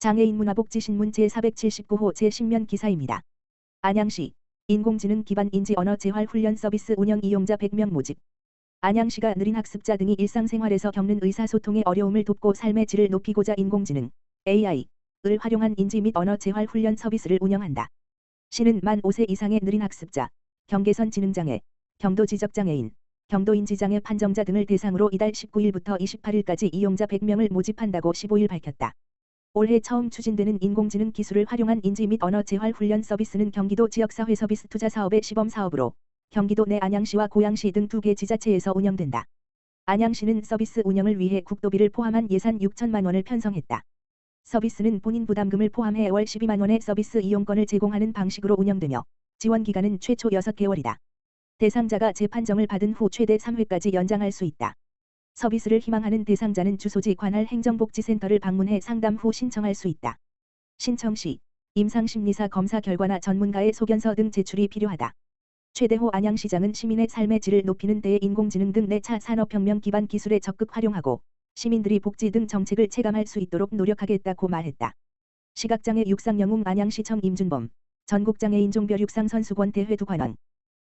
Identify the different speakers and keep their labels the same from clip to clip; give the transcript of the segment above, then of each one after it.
Speaker 1: 장애인 문화복지신문 제479호 제10면 기사입니다. 안양시 인공지능 기반 인지 언어 재활 훈련 서비스 운영 이용자 100명 모집. 안양시가 느린 학습자 등이 일상생활에서 겪는 의사소통의 어려움을 돕고 삶의 질을 높이고자 인공지능 AI를 활용한 인지 및 언어 재활 훈련 서비스를 운영한다. 시는 만 5세 이상의 느린 학습자, 경계선 지능장애, 경도지적장애인, 경도인지장애 판정자 등을 대상으로 이달 19일부터 28일까지 이용자 100명을 모집한다고 15일 밝혔다. 올해 처음 추진되는 인공지능 기술을 활용한 인지 및 언어 재활 훈련 서비스는 경기도 지역사회 서비스 투자 사업의 시범 사업으로 경기도 내 안양시와 고양시 등 2개 지자체에서 운영된다. 안양시는 서비스 운영을 위해 국도비를 포함한 예산 6천만 원을 편성했다. 서비스는 본인 부담금을 포함해 월 12만 원의 서비스 이용권을 제공하는 방식으로 운영되며 지원 기간은 최초 6개월이다. 대상자가 재판정을 받은 후 최대 3회까지 연장할 수 있다. 서비스를 희망하는 대상자는 주소지 관할 행정복지센터를 방문해 상담 후 신청할 수 있다. 신청 시 임상심리사 검사 결과나 전문가의 소견서 등 제출이 필요하다. 최대호 안양시장은 시민의 삶의 질을 높이는 데에 인공지능 등 4차 산업혁명 기반 기술에 적극 활용하고 시민들이 복지 등 정책을 체감할 수 있도록 노력하겠다고 말했다. 시각장애 육상영웅 안양시청 임준범, 전국장애인 종별 육상선수권 대회 두관왕.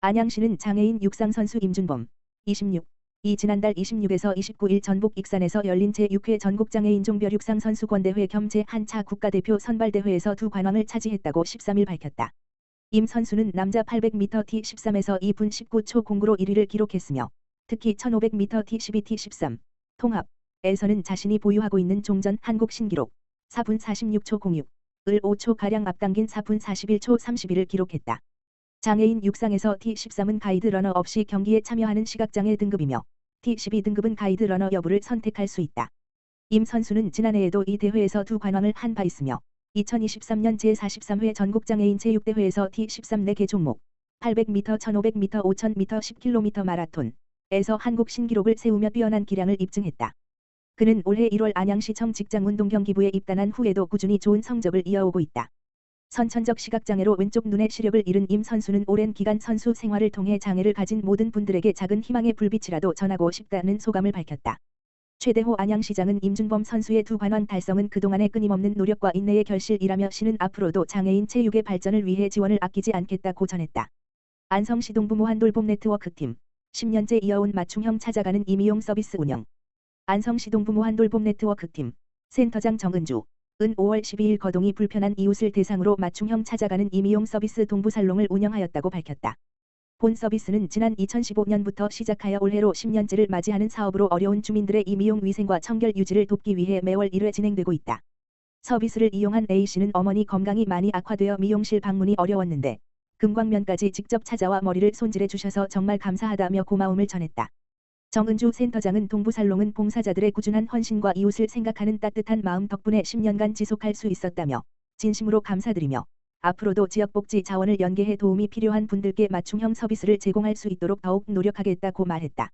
Speaker 1: 안양시는 장애인 육상선수 임준범, 26, 이 지난달 26에서 29일 전북 익산에서 열린 제6회 전국장애인 종별 육상선수권대회 겸 제1차 국가대표 선발대회에서 두 관왕을 차지했다고 13일 밝혔다. 임 선수는 남자 800m T13에서 2분 19초 09로 1위를 기록했으며 특히 1500m T12 T13 통합에서는 자신이 보유하고 있는 종전 한국 신기록 4분 46초 06을 5초가량 앞당긴 4분 41초 31을 기록했다. 장애인 육상에서 T13은 가이드 러너 없이 경기에 참여하는 시각장애 등급이며 T12 등급은 가이드 러너 여부를 선택할 수 있다. 임 선수는 지난해에도 이 대회에서 두 관왕을 한 바 있으며 2023년 제43회 전국장애인 제6대회에서 T13 4개 종목 800m, 1500m, 5000m, 10km 마라톤에서 한국 신기록을 세우며 뛰어난 기량을 입증했다. 그는 올해 1월 안양시청 직장운동경기부에 입단한 후에도 꾸준히 좋은 성적을 이어오고 있다. 선천적 시각장애로 왼쪽 눈의 시력을 잃은 임 선수는 오랜 기간 선수 생활을 통해 장애를 가진 모든 분들에게 작은 희망의 불빛이라도 전하고 싶다는 소감을 밝혔다. 최대호 안양시장은 임준범 선수의 두 관왕 달성은 그동안의 끊임없는 노력과 인내의 결실이라며 시는 앞으로도 장애인 체육의 발전을 위해 지원을 아끼지 않겠다고 전했다. 안성시동부 무한돌봄 네트워크팀 10년째 이어온 맞춤형 찾아가는 임의용 서비스 운영. 안성시동부 무한돌봄 네트워크팀 센터장 정은주 은 5월 12일 거동이 불편한 이웃을 대상으로 맞춤형 찾아가는 임의용 서비스 동부살롱을 운영하였다고 밝혔다. 본 서비스는 지난 2015년부터 시작하여 올해로 10년째를 맞이하는 사업으로 어려운 주민들의 임의용 위생과 청결 유지를 돕기 위해 매월 1회 진행되고 있다. 서비스를 이용한 A씨는 어머니 건강이 많이 악화되어 미용실 방문이 어려웠는데 금광면까지 직접 찾아와 머리를 손질해 주셔서 정말 감사하다며 고마움을 전했다. 정은주 센터장은 동부살롱은 봉사자들의 꾸준한 헌신과 이웃을 생각하는 따뜻한 마음 덕분에 10년간 지속할 수 있었다며 진심으로 감사드리며 앞으로도 지역복지 자원을 연계해 도움이 필요한 분들께 맞춤형 서비스를 제공할 수 있도록 더욱 노력하겠다고 말했다.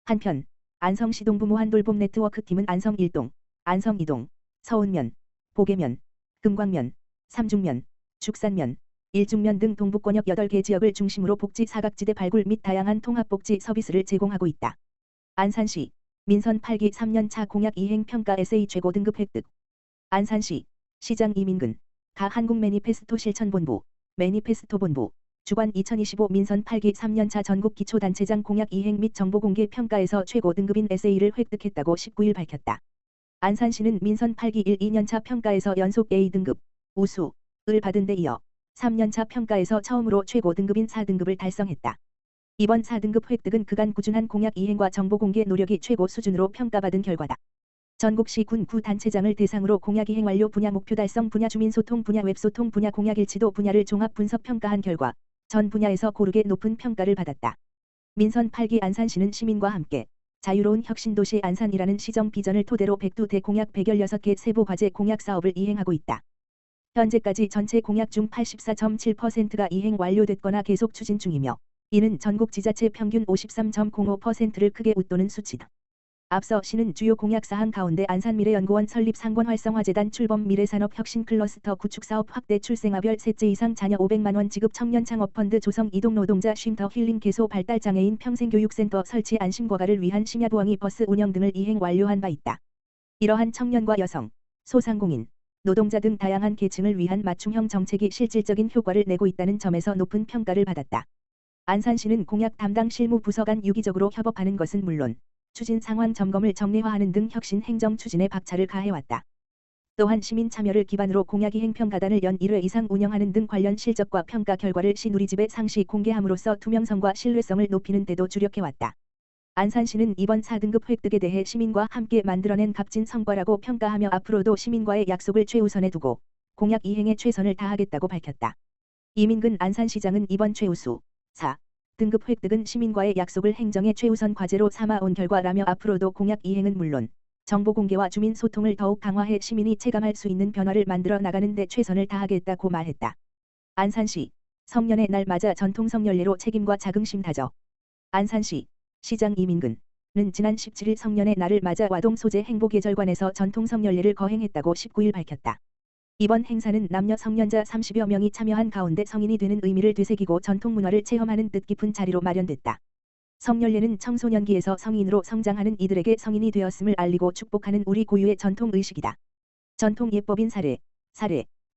Speaker 1: 한편 안성시동부 무한돌봄 네트워크팀은 안성 1동, 안성 2동, 서운면, 보계면, 금광면, 삼중면, 죽산면, 일중면 등 동부권역 8개 지역을 중심으로 복지 사각지대 발굴 및 다양한 통합복지 서비스를 제공하고 있다. 안산시 민선 8기 3년차 공약 이행평가 에세이 최고 등급 획득. 안산시 시장 이민근 가 한국 매니페스토 실천본부 매니페스토본부 주관 2025 민선 8기 3년차 전국 기초단체장 공약 이행 및 정보공개 평가에서 최고 등급인 에세이를 획득했다고 19일 밝혔다. 안산시는 민선 8기 1, 2년차 평가에서 연속 A등급 우수를 받은 데 이어 3년차 평가에서 처음으로 최고 등급인 4등급을 달성했다. 이번 4등급 획득은 그간 꾸준한 공약 이행과 정보공개 노력이 최고 수준으로 평가받은 결과다. 전국시 군 구 단체장을 대상으로 공약 이행 완료 분야 목표 달성 분야 주민소통 분야 웹소통 분야 공약 일치도 분야를 종합 분석 평가한 결과 전 분야에서 고르게 높은 평가를 받았다. 민선 8기 안산시는 시민과 함께 자유로운 혁신도시 안산이라는 시정 비전을 토대로 102대 공약 116개 세부 과제 공약 사업을 이행하고 있다. 현재까지 전체 공약 중 84.7%가 이행 완료됐거나 계속 추진 중이며 이는 전국 지자체 평균 53.05%를 크게 웃도는 수치다. 앞서 시는 주요 공약사항 가운데 안산미래연구원 설립 상권활성화재단 출범 미래산업 혁신 클러스터 구축사업 확대 출생아별 셋째 이상 자녀 500만 원 지급 청년창업펀드 조성 이동노동자 쉼터 힐링 개소 발달장애인 평생교육센터 설치 안심과가를 위한 심야부엉이 버스 운영 등을 이행 완료한 바 있다. 이러한 청년과 여성, 소상공인, 노동자 등 다양한 계층을 위한 맞춤형 정책이 실질적인 효과를 내고 있다는 점에서 높은 평가를 받았다. 안산시는 공약 담당 실무 부서 간 유기적으로 협업하는 것은 물론 추진 상황 점검을 정례화하는 등 혁신 행정 추진에 박차를 가해왔다. 또한 시민 참여를 기반으로 공약 이행 평가단을 연 1회 이상 운영하는 등 관련 실적과 평가 결과를 시누리집에 상시 공개함으로써 투명성과 신뢰성을 높이는 데도 주력해왔다. 안산시는 이번 4등급 획득에 대해 시민과 함께 만들어낸 값진 성과라고 평가하며 앞으로도 시민과의 약속을 최우선에 두고 공약 이행에 최선을 다하겠다고 밝혔다. 이민근 안산시장은 이번 최우수 4등급 획득은 시민과의 약속을 행정의 최우선 과제로 삼아온 결과라며 앞으로도 공약 이행은 물론 정보 공개와 주민 소통을 더욱 강화해 시민이 체감할 수 있는 변화를 만들어 나가는 데 최선을 다하겠다고 말했다. 안산시 성년의 날 맞아 전통 성년례로 책임과 자긍심 다져. 안산시 시장 이민근은 지난 17일 성년의 날을 맞아 와동 소재 행복예절관에서 전통 성년례를 거행했다고 19일 밝혔다. 이번 행사는 남녀 성년자 30여 명이 참여한 가운데 성인이 되는 의미를 되새기고 전통 문화를 체험하는 뜻깊은 자리로 마련됐다. 성년례는 청소년기에서 성인으로 성장하는 이들에게 성인이 되었음을 알리고 축복하는 우리 고유의 전통 의식이다. 전통 예법인 사례,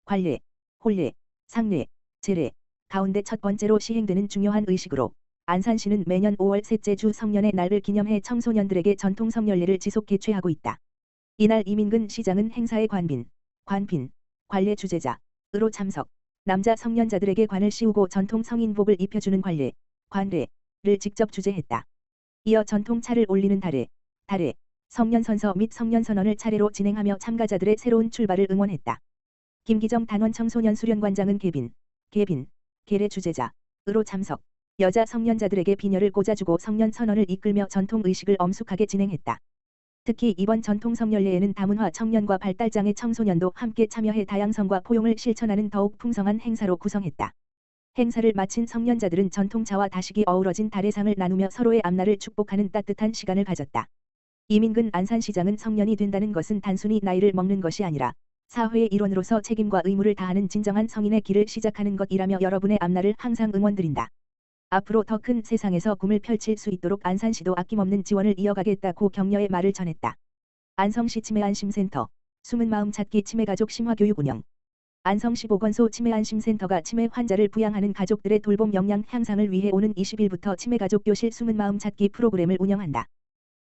Speaker 1: 관례, 혼례, 상례, 제례 가운데 첫 번째로 시행되는 중요한 의식으로 안산시는 매년 5월 셋째 주 성년의 날을 기념해 청소년들에게 전통 성년례를 지속 개최하고 있다. 이날 이민근 시장은 행사의 관빈, 관례 주재자으로 참석, 남자 성년자들에게 관을 씌우고 전통 성인복을 입혀주는 관례를 직접 주재했다. 이어 전통차를 올리는 달에, 성년선서 및 성년선언을 차례로 진행하며 참가자들의 새로운 출발을 응원했다. 김기정 단원 청소년 수련관장은 계례 주재자으로 참석, 여자 성년자들에게 비녀를 꽂아주고 성년선언을 이끌며 전통의식을 엄숙하게 진행했다. 특히 이번 전통 성년례에는 다문화 청년과 발달장애 청소년도 함께 참여해 다양성과 포용을 실천하는 더욱 풍성한 행사로 구성했다. 행사를 마친 성년자들은 전통차와 다식이 어우러진 다례상을 나누며 서로의 앞날을 축복하는 따뜻한 시간을 가졌다. 이민근 안산시장은 성년이 된다는 것은 단순히 나이를 먹는 것이 아니라 사회의 일원으로서 책임과 의무를 다하는 진정한 성인의 길을 시작하는 것이라며 여러분의 앞날을 항상 응원드린다. 앞으로 더 큰 세상에서 꿈을 펼칠 수 있도록 안산시도 아낌없는 지원을 이어가겠다고 격려의 말을 전했다. 안성시 치매안심센터 숨은 마음 찾기 치매가족 심화교육 운영. 안성시 보건소 치매안심센터가 치매 환자를 부양하는 가족들의 돌봄 역량 향상을 위해 오는 20일부터 치매가족 교실 숨은 마음 찾기 프로그램을 운영한다.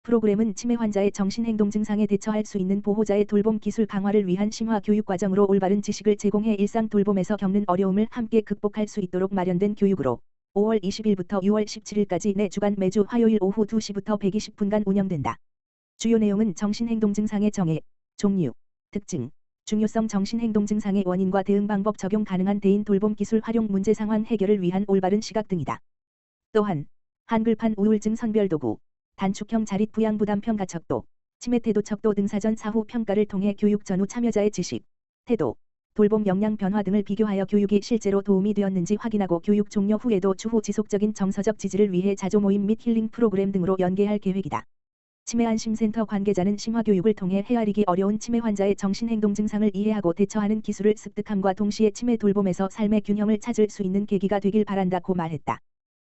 Speaker 1: 프로그램은 치매 환자의 정신행동 증상에 대처할 수 있는 보호자의 돌봄 기술 강화를 위한 심화 교육 과정으로 올바른 지식을 제공해 일상 돌봄에서 겪는 어려움을 함께 극복할 수 있도록 마련된 교육으로 5월 20일부터 6월 17일까지 4주간 매주 화요일 오후 2시부터 120분간 운영된다. 주요 내용은 정신행동 증상의 정의, 종류, 특징, 중요성 정신행동 증상의 원인과 대응 방법 적용 가능한 대인 돌봄 기술 활용 문제 상황 해결을 위한 올바른 시각 등이다. 또한 한글판 우울증 선별 도구, 단축형 자립 부양 부담 평가 척도, 치매 태도 척도 등 사전 사후 평가를 통해 교육 전후 참여자의 지식, 태도, 돌봄 역량 변화 등을 비교하여 교육이 실제로 도움이 되었는지 확인하고 교육 종료 후에도 추후 지속적인 정서적 지지를 위해 자조 모임 및 힐링 프로그램 등으로 연계할 계획이다. 치매안심센터 관계자는 심화교육을 통해 헤아리기 어려운 치매 환자의 정신행동 증상을 이해하고 대처하는 기술을 습득함과 동시에 치매 돌봄에서 삶의 균형을 찾을 수 있는 계기가 되길 바란다고 말했다.